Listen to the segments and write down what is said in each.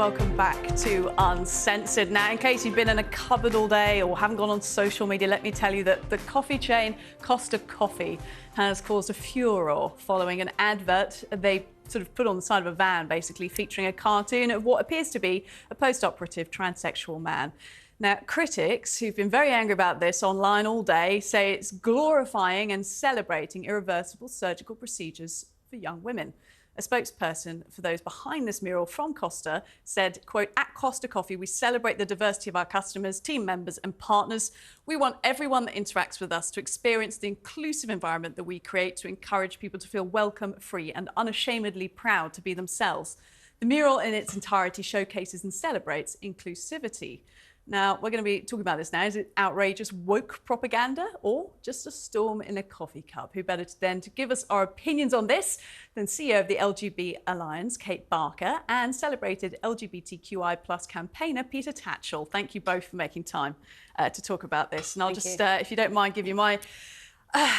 welcome back to Uncensored. Now, in case you've been in a cupboard all day or haven't gone on social media, let me tell you that the coffee chain Costa Coffee has caused a furore following an advert they sort of put on the side of a van, basically featuring a cartoon of what appears to be a post-operative transsexual man. Now, critics who've been very angry about this online all day say it's glorifying and celebrating irreversible surgical procedures for young women. A spokesperson for those behind this mural from Costa said, quote, "At Costa Coffee, we celebrate the diversity of our customers, team members and partners. We want everyone that interacts with us to experience the inclusive environment that we create to encourage people to feel welcome, free and unashamedly proud to be themselves." The mural in its entirety showcases and celebrates inclusivity. Now, we're going to be talking about this now. Is it outrageous woke propaganda or just a storm in a coffee cup? Who better to give us our opinions on this than CEO of the LGBT Alliance, Kate Barker, and celebrated LGBTQI plus campaigner, Peter Tatchell. Thank you both for making time to talk about this. And I'll if you don't mind, give you my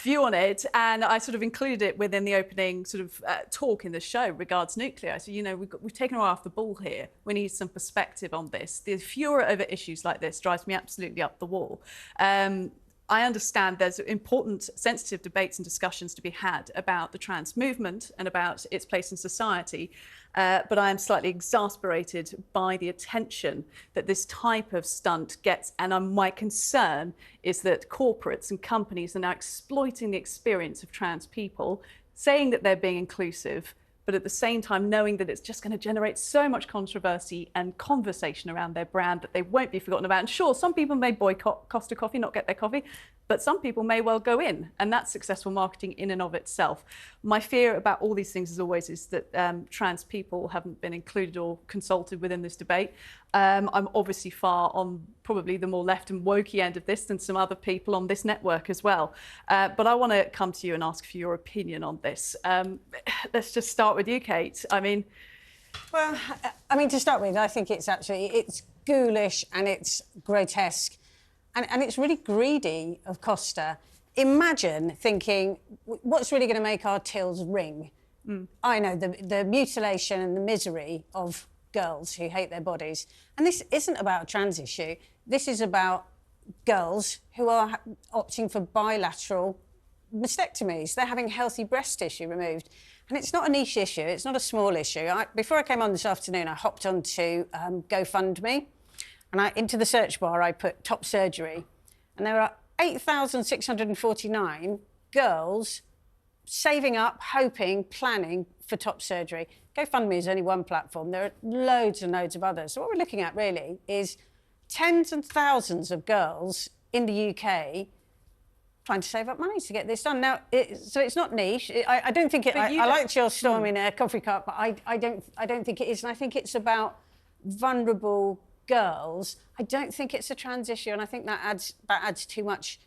view on it, and I sort of included it within the opening sort of talk in the show regards nuclear. So, you know, we've taken our eye off the ball here. We need some perspective on this. The furor over issues like this drives me absolutely up the wall. I understand there's important, sensitive debates and discussions to be had about the trans movement and about its place in society, but I am slightly exasperated by the attention that this type of stunt gets, and my concern is that corporates and companies are now exploiting the experience of trans people, saying that they're being inclusive, but at the same time knowing that it's just going to generate so much controversy and conversation around their brand that they won't be forgotten about. And sure, some people may boycott Costa Coffee, not get their coffee, but some people may well go in, and that's successful marketing in and of itself. My fear about all these things, as always, is that trans people haven't been included or consulted within this debate. I'm obviously far on probably the more left and wokey end of this than some other people on this network as well. But I want to come to you and ask for your opinion on this. Let's just start with you, Kate. I mean, to start with, I think it's ghoulish and it's grotesque. And it's really greedy of Costa. Imagine thinking, what's really going to make our tills ring? I know, the mutilation and the misery of girls who hate their bodies. And this isn't about a trans issue. This is about girls who are opting for bilateral mastectomies. They're having healthy breast tissue removed. And it's not a niche issue. It's not a small issue. Before I came on this afternoon, I hopped onto GoFundMe. And into the search bar, I put top surgery. And there are 8,649 girls saving up, hoping, planning for top surgery. GoFundMe is only one platform. There are loads and loads of others. So what we're looking at, really, is tens and thousands of girls in the UK trying to save up money to get this done. Now, so it's not niche. I don't think it... I liked your storm in a coffee cup, but I don't think it is. And I think it's about vulnerable girls. I don't think it's a trans issue, and I think that adds too much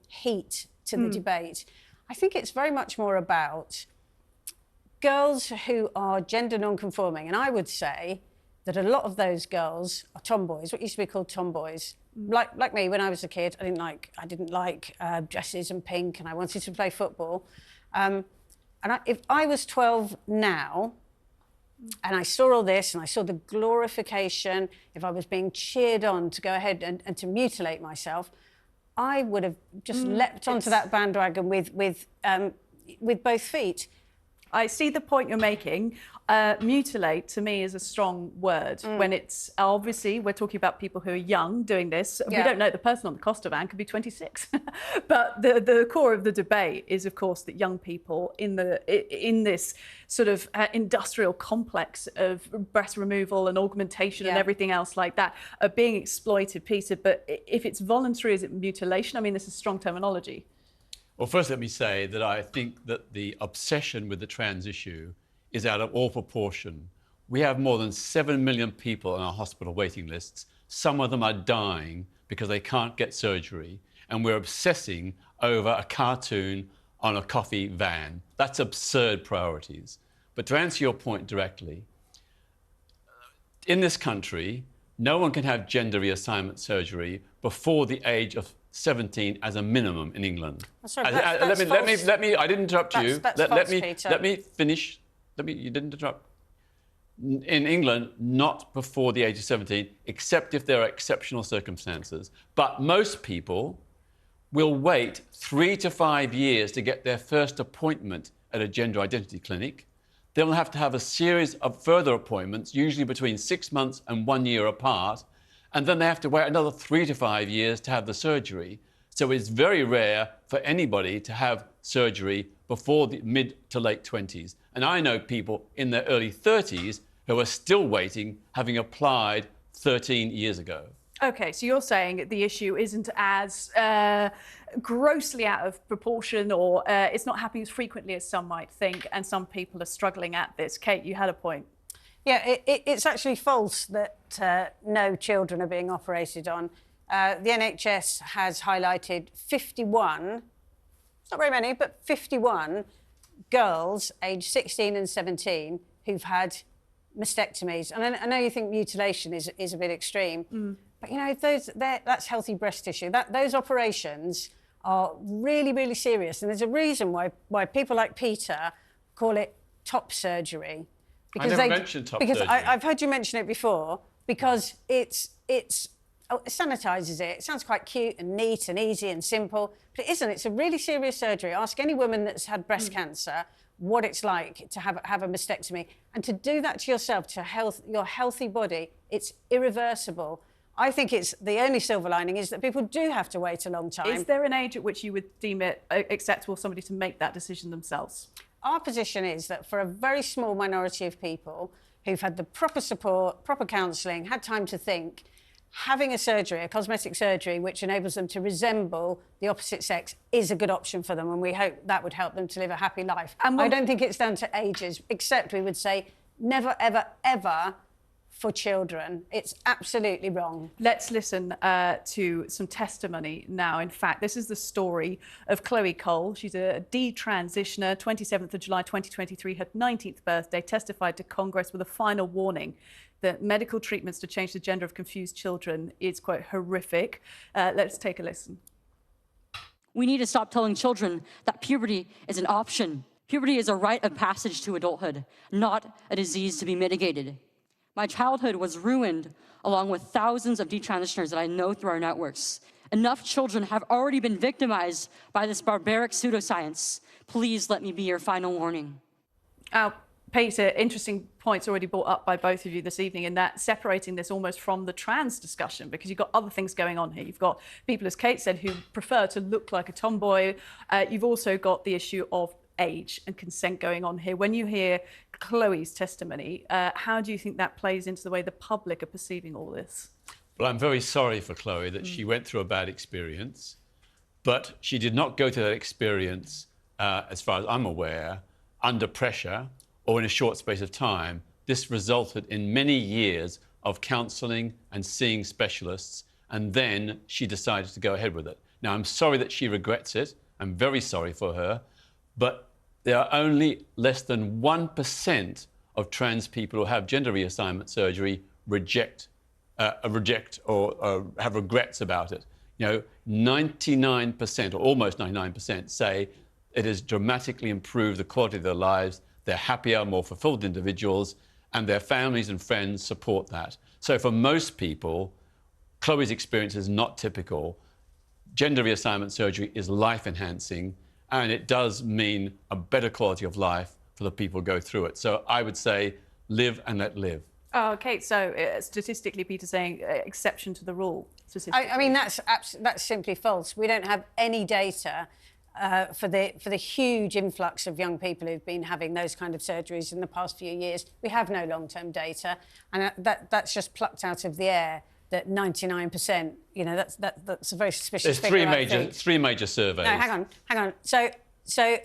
heat to the debate. I think it's very much more about girls who are gender non-conforming, and I would say that a lot of those girls are tomboys, what used to be called tomboys. Like me, when I was a kid, I didn't like dresses and pink, and I wanted to play football. If I was 12 now, and I saw all this, and I saw the glorification, if I was being cheered on to go ahead and to mutilate myself, I would have just leapt onto that bandwagon with both feet. I see the point you're making. Mutilate, to me, is a strong word. When it's, obviously, we're talking about people who are young doing this. Yeah. We don't know, the person on the Costa van could be 26. But the core of the debate is, of course, that young people in this sort of industrial complex of breast removal and augmentation and everything else like that are being exploited, Peter. But if it's voluntary, is it mutilation? I mean, this is strong terminology. Well, first, let me say that I think that the obsession with the trans issue is out of all proportion. We have more than 7 million people on our hospital waiting lists. Some of them are dying because they can't get surgery, and we're obsessing over a cartoon on a coffee van. That's absurd priorities. But to answer your point directly, in this country, no one can have gender reassignment surgery before the age of 17 as a minimum in England. Sorry, let me. I didn't interrupt you. That's false, Peter. Let me finish. You didn't interrupt. in England, not before the age of 17, except if there are exceptional circumstances. But most people will wait 3 to 5 years to get their first appointment at a gender identity clinic. They'll have to have a series of further appointments, usually between 6 months and 1 year apart, and then they have to wait another 3 to 5 years to have the surgery. So it's very rare for anybody to have surgery before the mid to late 20s. And I know people in their early 30s who are still waiting, having applied 13 years ago. OK, so you're saying the issue isn't as grossly out of proportion, or it's not happening as frequently as some might think, and some people are struggling at this. Kate, you had a point. Yeah, it's actually false that no children are being operated on. The NHS has highlighted 51, it's not very many, but 51 girls aged 16 and 17 who've had mastectomies. And I know you think mutilation is a bit extreme, but, you know, that's healthy breast tissue. Those operations are really, really serious. And there's a reason why people like Peter call it top surgery. Because I never mentioned top surgery. I've heard you mention it before, because it sanitises it. It sounds quite cute and neat and easy and simple, but it isn't. It's a really serious surgery. Ask any woman that's had breast cancer what it's like to have a mastectomy. And to do that to yourself, to your healthy body, it's irreversible. I think it's the only silver lining is that people do have to wait a long time. Is there an age at which you would deem it acceptable for somebody to make that decision themselves? Our position is that for a very small minority of people who've had the proper support, proper counselling, had time to think, having a surgery, a cosmetic surgery, which enables them to resemble the opposite sex is a good option for them, and we hope that would help them to live a happy life. I don't think it's down to ages, except we would say never, ever, ever for children. It's absolutely wrong. Let's listen to some testimony now. In fact, this is the story of Chloe Cole. She's a detransitioner, 27th of July 2023, her 19th birthday, testified to Congress with a final warning that medical treatments to change the gender of confused children is, quote, horrific. Let's take a listen. We need to stop telling children that puberty is an option. Puberty is a rite of passage to adulthood, not a disease to be mitigated. My childhood was ruined, along with thousands of detransitioners that I know through our networks. Enough children have already been victimized by this barbaric pseudoscience. Please let me be your final warning. Peter, interesting points already brought up by both of you this evening, in that separating this almost from the trans discussion, because you've got other things going on here. You've got people, as Kate said, who prefer to look like a tomboy. You've also got the issue of age and consent going on here. When you hear Chloe's testimony, how do you think that plays into the way the public are perceiving all this? Well, I'm very sorry for Chloe that she went through a bad experience, but she did not go through that experience, as far as I'm aware, under pressure or in a short space of time. This resulted in many years of counselling and seeing specialists, and then she decided to go ahead with it. Now, I'm sorry that she regrets it. I'm very sorry for her, but there are only less than 1% of trans people who have gender reassignment surgery reject or have regrets about it. You know, 99% or almost 99% say it has dramatically improved the quality of their lives. They're happier, more fulfilled individuals, and their families and friends support that. So for most people, Chloe's experience is not typical. Gender reassignment surgery is life-enhancing, and it does mean a better quality of life for the people who go through it. So I would say live and let live. Oh, okay, so statistically, Peter saying exception to the rule. I mean, that's simply false. We don't have any data for the huge influx of young people who've been having those kind of surgeries in the past few years. We have no long-term data, and that's just plucked out of the air. That 99%, you know, that's a very suspicious figure. There's three major surveys. No, hang on. So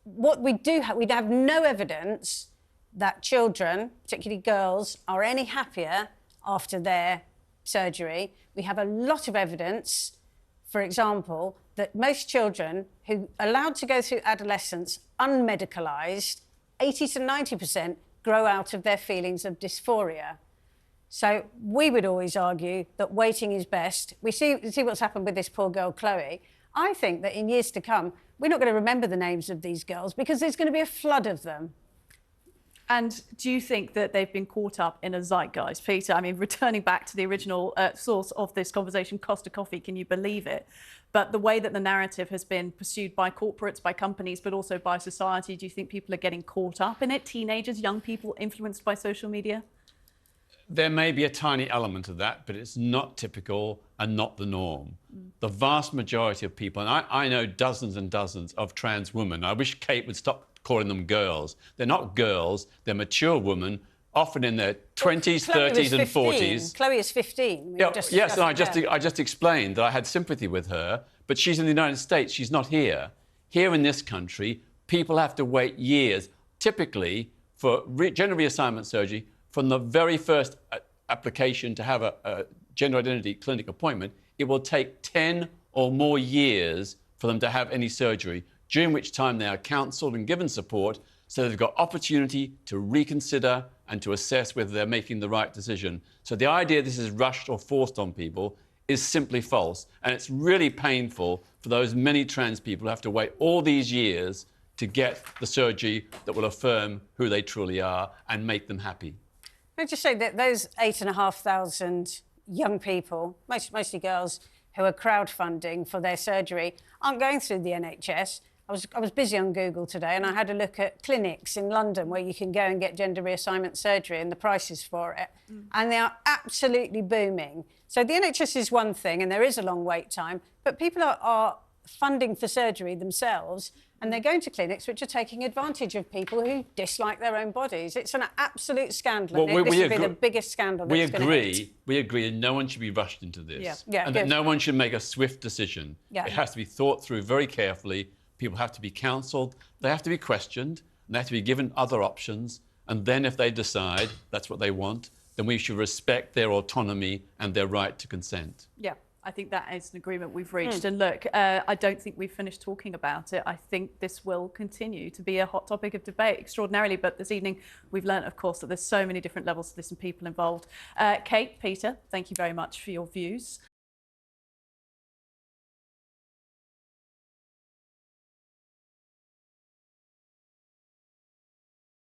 what we do have, we have no evidence that children, particularly girls, are any happier after their surgery. We have a lot of evidence, for example, that most children who are allowed to go through adolescence unmedicalised, 80 to 90% grow out of their feelings of dysphoria. So we would always argue that waiting is best. We see what's happened with this poor girl, Chloe. I think that in years to come, we're not going to remember the names of these girls because there's going to be a flood of them. And do you think that they've been caught up in a zeitgeist, Peter? I mean, returning back to the original source of this conversation, Costa Coffee, can you believe it? But the way that the narrative has been pursued by corporates, by companies, but also by society, do you think people are getting caught up in it? Teenagers, young people influenced by social media? There may be a tiny element of that, but it's not typical and not the norm. The vast majority of people, and I know dozens and dozens of trans women. I wish Kate would stop calling them girls. They're not girls, they're mature women, often in their 20s, 30s and 40s. Chloe is 15. Yes, and I just explained that I had sympathy with her, but she's in the United States, she's not here. Here in this country, people have to wait years, typically for gender reassignment surgery, from the very first application to have a gender identity clinic appointment. It will take 10 or more years for them to have any surgery, during which time they are counselled and given support so they've got opportunity to reconsider and to assess whether they're making the right decision. So the idea this is rushed or forced on people is simply false. And it's really painful for those many trans people who have to wait all these years to get the surgery that will affirm who they truly are and make them happy. Can I just say that those 8,500 young people, mostly girls, who are crowdfunding for their surgery, aren't going through the NHS. I was busy on Google today and I had a look at clinics in London where you can go and get gender reassignment surgery and the prices for it. And they are absolutely booming. So the NHS is one thing and there is a long wait time, but people are funding for surgery themselves and they're going to clinics which are taking advantage of people who dislike their own bodies. It's an absolute scandal. Well, this will be the biggest scandal that's going to hit. We agree, and no one should be rushed into this. Yeah, and that no one should make a swift decision. Yeah. It has to be thought through very carefully. People have to be counselled, they have to be questioned, and they have to be given other options. And then if they decide that's what they want, then we should respect their autonomy and their right to consent. Yeah. I think that is an agreement we've reached. And look, I don't think we've finished talking about it. I think this will continue to be a hot topic of debate extraordinarily. But this evening, we've learnt, of course, that there's so many different levels to this and people involved. Kate, Peter, thank you very much for your views.